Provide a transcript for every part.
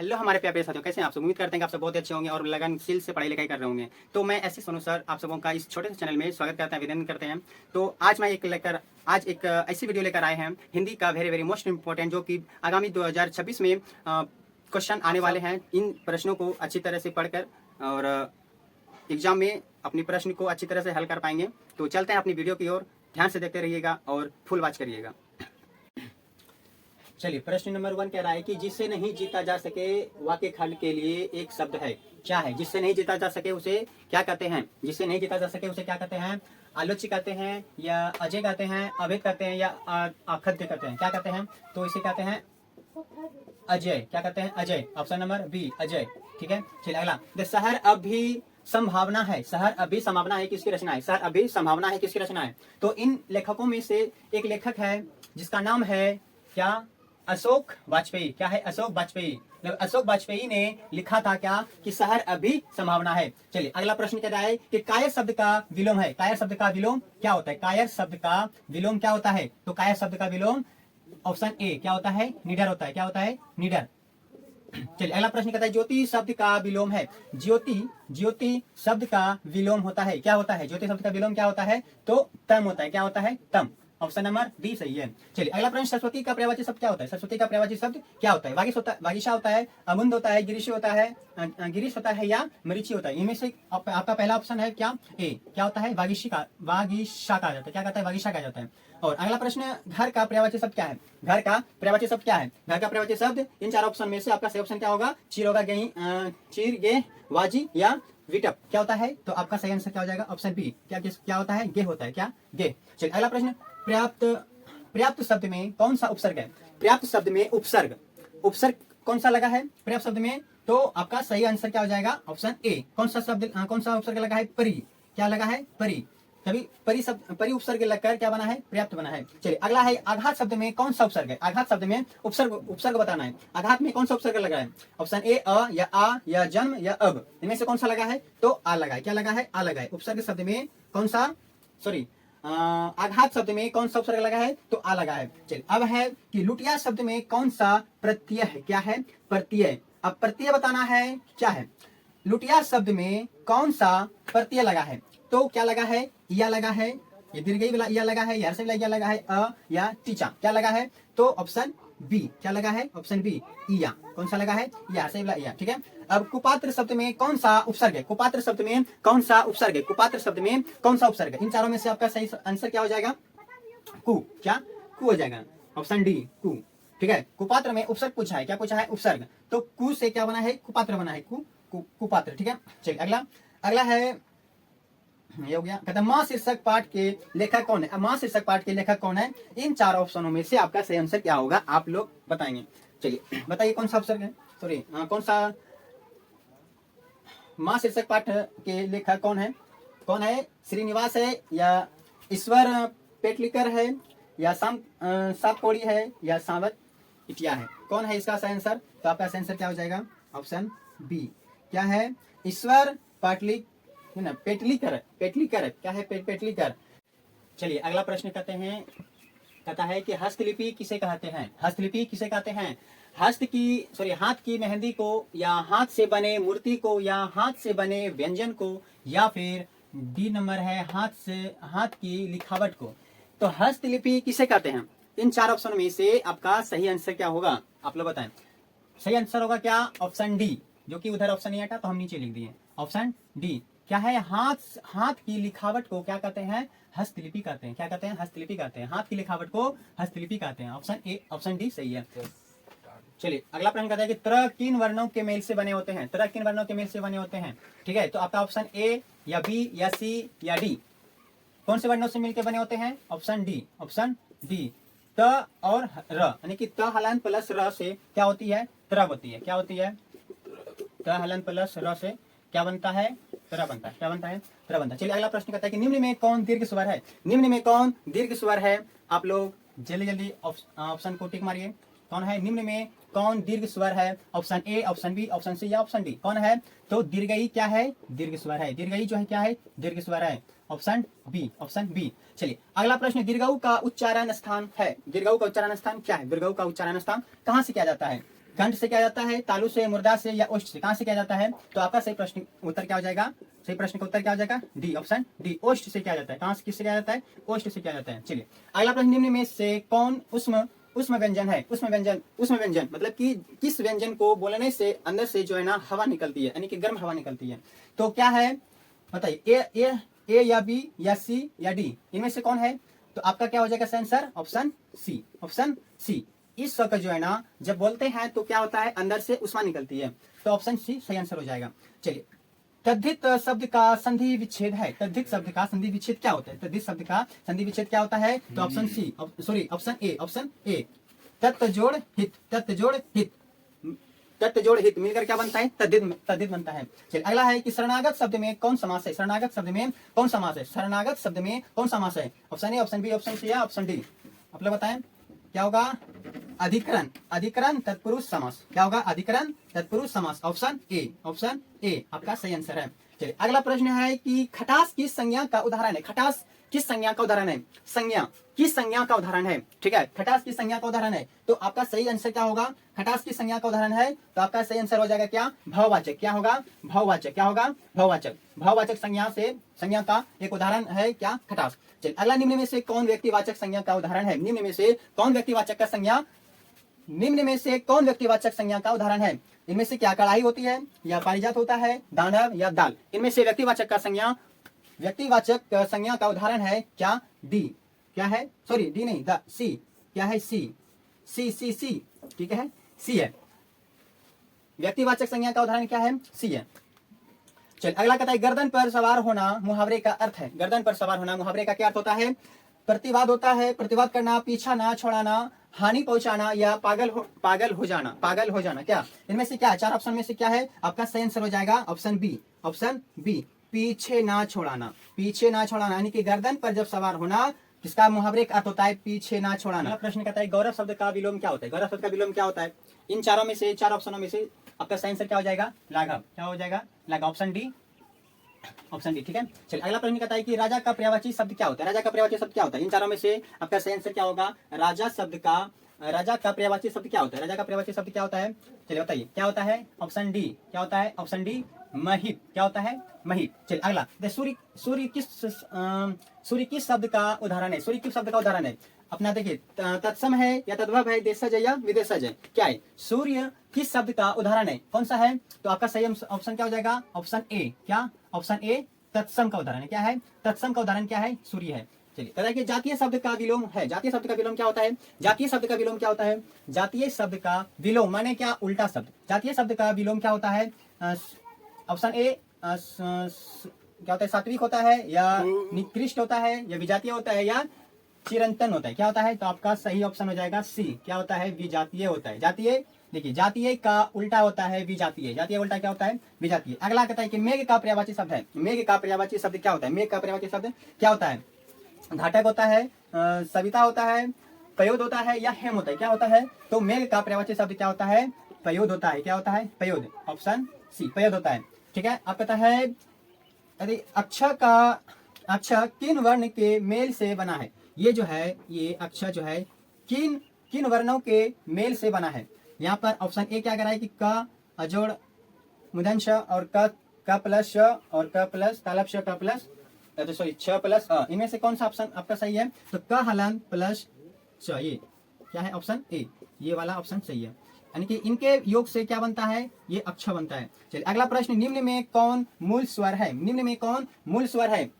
Hello हमारे प्यारे साथियों, कैसे हैं आप सब। उम्मीद करते हैं कि आप सब बहुत अच्छे होंगे और लगनशील से पढ़ाई लिखाई कर रहे होंगे। तो मैं ऐसे सोनू सर आप सबों का इस छोटे से चैनल में स्वागत करते हैं, अभिनंदन करते हैं। तो आज एक ऐसी वीडियो लेकर आए हैं हिंदी का वेरी वेरी मोस्ट इंपॉर्टेंट, जो कि आगामी 2026 में क्वेश्चन आने वाले हैं। इन प्रश्नों को अच्छी तरह से पढ़कर और एग्जाम में अपनी प्रश्न को अच्छी तरह से हल कर पाएंगे। तो चलते हैं अपनी वीडियो की ओर, ध्यान से देखते रहिएगा और फुल वॉच करिएगा। चलिए, प्रश्न नंबर 1 कह रहा है कि जिससे नहीं जीता जा सके वाक्य खंड के लिए एक शब्द है। क्या है? जिससे नहीं जीता जा सके उसे क्या कहते हैं? जिससे नहीं जीता जा सके उसे क्या कहते हैं? आलोच्य कहते हैं, या अजय कहते हैं, अभेद कहते हैं, या आखद्य कहते हैं? क्या कहते हैं? तो इसे कहते हैं अजय। क्या कहते हैं? Ajay. Option number B, Ajay. ठीक है, चलिए अगला। द शहर अभी संभावना है। शहर अभी संभावना है किसकी रचना है? शहर अभी संभावना है किसकी रचना है? तो इन लेखकों में से एक लेखक है जिसका नाम है क्या? अशोक वाजपेयी। क्या है? अशोक वाजपेयी। अशोक वाजपेयी ने लिखा था क्या? कि शहर अभी संभावना है। चलिए अगला प्रश्न कह रहा है कि कायर शब्द का विलोम है। कायर शब्द का विलोम क्या होता है? कायर शब्द का विलोम क्या होता है? तो कायर शब्द का विलोम ऑप्शन ए क्या होता है? निडर होता है। क्या होता है? निडर। चलिए अगला प्रश्न कहता है ज्योति शब्द का विलोम है। ज्योति शब्द का विलोम होता है। क्या होता है? ज्योति शब्द का विलोम क्या होता है? तो तम होता है। क्या होता है? तम। ऑप्शन नंबर डी सही है। चलिए अगला प्रश्न, सरस्वती का पर्यायवाची शब्द क्या होता है? सरस्वती का पर्यायवाची शब्द क्या होता है? वागीश होता है, अमुंद होता है, गिरीश होता है, गिरीश होता है, या मरीचि होता है? इनमें से आपका पहला ऑप्शन है क्या? ए। क्या होता है? वागीशा कहा जाता है। क्या कहता है? वागीशा कहा जाता है। और अगला प्रश्न, घर का पर्यायवाची शब्द क्या है? घर का पर्यायवाची शब्द क्या है? घर का पर्यायवाची शब्द इन चार ऑप्शन में से आपका सही ऑप्शन क्या होगा? चीर होगा, चीर, गे, वाजी, या विटप। क्या होता है? तो आपका सही आंसर क्या हो जाएगा? Option B. क्या होता है? गे होता है। क्या? गे। चलिए अगला प्रश्न, पर्याप्त शब्द में कौन सा उपसर्ग है? पर्याप्त शब्द में उपसर्ग कौन सा लगा है पर्याप्त शब्द में? तो आपका सही आंसर क्या हो जाएगा? ऑप्शन ए। कौन सा उपसर्ग लगा है? परि। क्या लगा है? परि। तभी परि उपसर्ग लगकर क्या बना है? पर्याप्त बना है। चलिए अगला है, आघात शब्द में कौन सा उपसर्ग है? आघात शब्द में उपसर्ग बताना है। आघात में कौन सा उपसर्ग लगा है? ऑप्शन ए अ, या आ, या जन्म, या अब। इनमें से कौन सा लगा है? तो आ लगा है। क्या लगा है? आ लगा है। उपसर्ग शब्द में कौन सा, सॉरी, आघात शब्द में कौन सा उपसर्ग लगा है? तो आ लगा है। चलिए अब है कि लुटिया शब्द में कौन सा प्रत्यय है? क्या है? प्रत्यय। अब प्रत्यय बताना है। क्या है? लुटिया शब्द में कौन सा प्रत्यय लगा है? तो क्या लगा है? या लगा है, ये दीर्घई वाला या लगा है, यार से या लगा है, अ या टीचा। क्या लगा है? तो ऑप्शन बी। क्या लगा है? ऑप्शन बी, या। कौन सा लगा है? या से या। ठीक है। अब कुपात्र शब्द में कौन सा उपसर्ग है? कुपात्र शब्द में कौन सा उपसर्ग है? कुपात्र शब्द में कौन सा उपसर्ग है? इन चारों में से आपका सही आंसर क्या हो जाएगा? कु। क्या? कु हो जाएगा। ऑप्शन डी, कु। ठीक है। कुपात्र में उपसर्ग पूछा है। क्या पूछा है? उपसर्ग। तो कु से क्या बना है? कुपात्र बना है। कुपात्र। ठीक है। चलिए अगला है, ये हो गया। कहता है मां शीर्षक पाठ के लेखक कौन है? अब मां शीर्षक पाठ के लेखक कौन है? इन चार ऑप्शनों में से आपका सही आंसर क्या होगा? आप लोग बताएंगे। चलिए बताइए कौन सा ऑप्शन है, सॉरी कौन सा मां शीर्षक पाठ के लेखक कौन है? कौन है? श्रीनिवास है, या ईश्वर पेटलिकर है, या सातकोड़ी है, या सावत इटिया है? कौन है इसका सही आंसर? तो आपका सही आंसर क्या हो जाएगा? Option B. क्या है? ईश्वर पेटलिकर। क्या है? पेटलिकर। चलिए अगला प्रश्न कहता है कि हस्तलिपि किसे कहते हैं? हस्तलिपि किसे कहते हैं? हाथ की मेहंदी को, या हाथ से बने मूर्ति को, या हाथ से बने व्यंजन को, या फिर डी नंबर है हाथ की लिखावट को। तो हस्तलिपि किसे कहते हैं? इन चार ऑप्शन में से आपका सही आंसर क्या होगा? आप लोग बताएं। सही आंसर होगा क्या? ऑप्शन डी, जो कि उधर ऑप्शन नहीं आता तो हम नीचे लिख दिए। Option D. क्या है? हाथ की लिखावट को क्या कहते हैं? हस्तलिपि कहते हैं। क्या कहते हैं? हस्तलिपि कहते हैं। हाथ की लिखावट को हस्तलिपि कहते हैं। ऑप्शन ए, ऑप्शन डी सही है। चलिए अगला प्रश्न कहता है कि तरह किन वर्णों के मेल से बने होते हैं? तरह किन वर्णों के मेल से बने होते हैं? ठीक है। तो आपका ऑप्शन ए, या बी, या सी, या डी। कौन से वर्णों से मिलकर बने होते हैं? Option D. ऑप्शन डी, त और र, यानी कि त हलन प्लस र से क्या होती है? तरह होती है। क्या होती है? त हलन प्लस र से क्या बनता है? तरह बनता है। क्या बनता है? तरह बनता है। चलिए अगला प्रश्न कहता है कि निम्न में कौन दीर्घ स्वर है? निम्न में कौन दीर्घ स्वर है? आप लोग जल्दी ऑप्शन को टिक मारिए। कौन है? निम्न में कौन दीर्घ स्वर है? Option A, option B, option C, या ऑप्शन डी? कौन है? तो दीर्घई क्या है? दीर्घ स्वर है। दीर्घई जो है क्या है? दीर्घ स्वर है। Option B, option B. चलिए अगला प्रश्न, दीर्घऊ का उच्चारण स्थान है। दीर्घऊ का उच्चारण स्थान क्या है? दीर्घऊ का उच्चारण स्थान कहाँ से किया जाता है? कंठ से किया जाता है, तालु से, मुर्दा से या ओष्ठ से, कहां से किया जाता है? तो आपका सही प्रश्न उत्तर क्या हो जाएगा? सही प्रश्न का उत्तर क्या हो जाएगा? डी, ऑप्शन डी, ओष्ठ से किया जाता है। कहां से, किससे किया जाता है? ओष्ठ से किया जाता है। चलिए अगला प्रश्न, निम्न में से कौन उष्म व्यंजन है? उष्म व्यंजन मतलब कि किस व्यंजन को बोलने से अंदर से जो है ना हवा निकलती है, यानी कि गर्म हवा निकलती है। तो क्या है बताइए? ए या बी या सी या डी, इनमें से कौन है? तो आपका क्या हो जाएगा सही answer? Option C, option C. इस का जो है ना जब बोलते हैं तो क्या होता है? अंदर से उष्मा निकलती है। तो ऑप्शन सी सही आंसर हो जाएगा। चलिए तद्धित शब्द का संधि विच्छेद है। तद्धित शब्द का संधि विच्छेद क्या होता है? तद्धित शब्द का संधि विच्छेद क्या होता है? तो option C, sorry option A, option A, तत्त जोड़ हित, तत्त जोड़ हित, तत्त जोड़ हित मिलकर क्या बनता है? तद्धित बनता है। चलिए अगला है कि शरणागत शब्द में कौन समास है? शरणागत शब्द में कौन समास है? शरणागत शब्द में कौन समास है? Option A, option B, option C या ऑप्शन डी? आप लोग बताएं क्या होगा? अधिकरण, अधिकरण तत्पुरुष समास। क्या होगा? अधिकरण तत्पुरुष समास, ऑप्शन ए, ऑप्शन ए आपका सही आंसर है। चलिए अगला प्रश्न है कि खटास किस संज्ञा का उदाहरण है? खटास किस संज्ञा का उदाहरण है? संज्ञा किस संज्ञा का उदाहरण है? ठीक है, खटास किस संज्ञा का उदाहरण है? तो आपका सही आंसर क्या होगा? खटास किस संज्ञा का उदाहरण है? तो आपका सही आंसर हो जाएगा क्या? भाववाचक। क्या होगा? भाववाचक। क्या होगा? भाववाचक। भाववाचक संज्ञा का एक उदाहरण है क्या? खटास। चलिए अगला, निम्न में से कौन व्यक्तिवाचक संज्ञा का उदाहरण है? निम्न में से कौन व्यक्तिवाचक का संज्ञा, निम्न में से कौन व्यक्तिवाचक संज्ञा का उदाहरण है? इनमें से क्या कढ़ाई होती है या पारिजात होता है, दानव या दाल? इनमें से व्यक्तिवाचक का संज्ञा, व्यक्तिवाचक संज्ञा का उदाहरण है क्या? डी। क्या है? सॉरी डी नहीं, द सी। क्या है? सी, सी सी सी, ठीक है, सी है। व्यक्तिवाचक संज्ञा का उदाहरण क्या है? सी है। चलिए अगला कहता है गर्दन पर सवार होना मुहावरे का अर्थ है। गर्दन पर सवार होना मुहावरे का क्या अर्थ होता है? प्रतिवाद होता है, प्रतिवाद करना, पीछा ना छोड़ाना, हानि पहुंचाना या पागल हो जाना, पागल हो जाना। क्या इनमें से क्या है? चार ऑप्शन में से क्या है? आपका सही आंसर हो जाएगा ऑप्शन बी, ऑप्शन बी, पीछे ना छोड़ाना। पीछे ना छोड़ाना यानी कि गर्दन पर जब सवार होना, इसका मुहावरे का अर्थ होता है पीछे ना छोड़ाना। प्रश्न कहता है गौरव शब्द का विलोम क्या होता है? गौरव शब्द का विलोम क्या होता है? इन चारों में से, चार ऑप्शनों में से आपका सही आंसर क्या हो जाएगा? लाघव। क्या हो जाएगा? लाघव, ऑप्शन डी, ऑप्शन डी, ठीक है। चलिए अगला प्रश्न कहता है कि राजा का पर्यायवाची शब्द क्या होता है? राजा का पर्यायवाची शब्द क्या होता है? इन चारों में से आपका सही आंसर क्या होगा? राजा का पर्यायवाची शब्द क्या होता है? राजा का पर्यायवाची शब्द क्या होता है? चलिए बताइए क्या होता है? Option D. क्या होता है? ऑप्शन डी, महित। क्या होता है? महित। चलिए अगला, सूर्य किस शब्द का उदाहरण है? सूर्य किस शब्द का उदाहरण है? अपना देखिए, तत्सम है या तद्भव है, देशज है या विदेशज है? क्या है? सूर्य किस शब्द का उदाहरण है? कौन सा है? तो आपका सही ऑप्शन क्या हो जाएगा? Option A. क्या? ऑप्शन ए, तत्सम का उदाहरण है। क्या है? तत्सम का उदाहरण क्या है? सूर्य है। चलिए कहता है कि जातीय शब्द का विलोम है। जातीय शब्द का विलोम क्या होता है? जातीय शब्द का विलोम क्या होता है? जातीय शब्द का विलोम माने क्या? उल्टा शब्द। जातीय शब्द का विलोम क्या होता है? ऑप्शन ए, क्या होता है? सात्विक होता है या निकृष्ट होता है या विजातीय होता है या चिरंतन होता है? क्या होता है? तो आपका सही ऑप्शन हो जाएगा सी। क्या होता है? विजातीय होता है। जातीय, देखिए जातीय का उल्टा होता है विजातीय। जातीय उल्टा क्या होता है? विजातीय। अगला कहता है कि मेघ का पर्यायवाची शब्द है। मेघ का पर्यायवाची शब्द क्या होता है? मेघ का पर्यायवाची शब्द क्या होता है? घाटक होता है, सविता होता है, पयोद होता है या हेम होता है? क्या होता है? तो मेघ का पर्यायवाची शब्द क्या होता है? पयोद होता है। क्या होता है? पयोद, ऑप्शन सी, पयोद होता है। ठीक है। अब कहता है अरे अक्षर किन वर्ण के मेल से बना है? ये जो है, ये अक्षर जो है किन वर्णों के मेल से बना है? यहाँ पर ऑप्शन ए क्या कह रहा है कि क अजोड़ मुदन श और क प्लस श और क प्लस तालब श क प्लस सॉरी छ प्लस अ, इनमें से कौन सा ऑप्शन आपका सही है? तो क हलन प्लस च, ये क्या है? ऑप्शन ए, ये वाला ऑप्शन सही है। यानी कि इनके योग से क्या बनता है? ये अक्षर बनता है। चलिए अगला प्रश्न, निम्न में कौन मूल स्वर है? निम्न में कौन मूल स्वर है?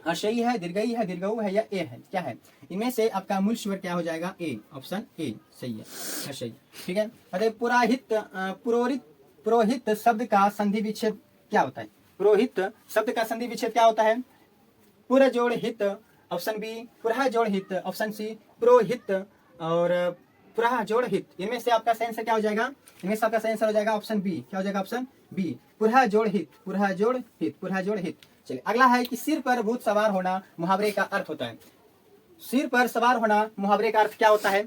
हर्षई है, दीर्घई है, दीर्घऊ है या ए है? क्या है? इनमें से आपका मूल स्वर क्या हो जाएगा? ए, ऑप्शन ए सही है, हर्षई। ठीक है। अरे पुरोहित शब्द का संधि विच्छेद क्या होता है? पुरोहित शब्द का संधि विच्छेद क्या होता है? पुर जोड़ हित, ऑप्शन बी, पुरह जोड़ हित, ऑप्शन सी, पुरोहित और पुरह जोड़ हित। इनमें से आपका सही आंसर क्या हो जाएगा? इनमें से आपका सही आंसर हो जाएगा ऑप्शन बी। क्या हो जाएगा? ऑप्शन बी, पुरह जोड़ हित, पुरह जोड़ हित, पुरह जोड़ हित। चलिए अगला है कि सिर पर भूत सवार होना मुहावरे का अर्थ होता है। सिर पर सवार होना मुहावरे का अर्थ क्या होता है?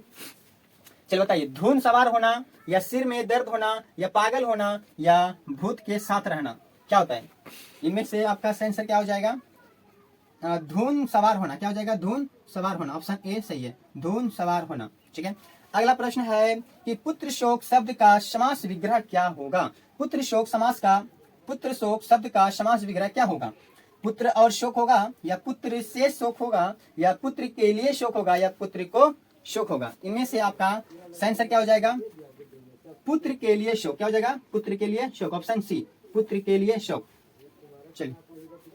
चलिए बताइए, धुन सवार होना या सिर में दर्द होना या पागल होना या भूत के साथ रहना? क्या होता है? इनमें से आपका सही आंसर क्या हो जाएगा? धुन सवार होना। क्या हो जाएगा? धुन सवार होना, ऑप्शन ए सही है, धुन सवार होना। ठीक है। अगला प्रश्न है कि पुत्र शोक शब्द का समास विग्रह क्या होगा। पुत्र शोक शब्द का समास विग्रह क्या होगा। पुत्र और शोक होगा, या पुत्र से शोक होगा, या पुत्र के लिए शोक होगा, या पुत्र को शोक होगा। इनमें से आपका आंसर क्या हो जाएगा, पुत्र के लिए शोक। क्या हो जाएगा, पुत्र के लिए शोक, ऑप्शन सी, पुत्र के लिए शोक। चलिए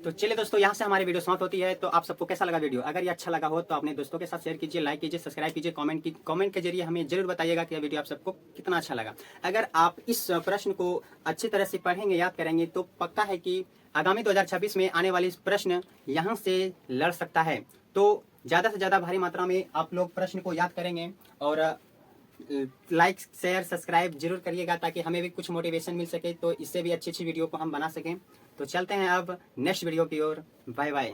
तो चलिए दोस्तों, यहाँ से हमारी वीडियो समाप्त होती है। तो आप सबको कैसा लगा वीडियो, अगर ये अच्छा लगा हो तो अपने दोस्तों के साथ शेयर कीजिए, लाइक कीजिए, सब्सक्राइब कीजिए, कमेंट के जरिए हमें जरूर बताइएगा कि यह वीडियो आप सबको कितना अच्छा लगा। अगर आप इस प्रश्न को अच्छी तरह से पढ़ेंगे, याद करेंगे, तो पक्का है कि आगामी 2026 में आने वाले प्रश्न यहाँ से लड़ सकता है। तो ज़्यादा से ज़्यादा भारी मात्रा में आप लोग प्रश्न को याद करेंगे और लाइक शेयर सब्सक्राइब जरूर करिएगा, ताकि हमें भी कुछ मोटिवेशन मिल सके, तो इससे भी अच्छी अच्छी वीडियो को हम बना सकें। तो चलते हैं अब नेक्स्ट वीडियो की ओर। Bye bye.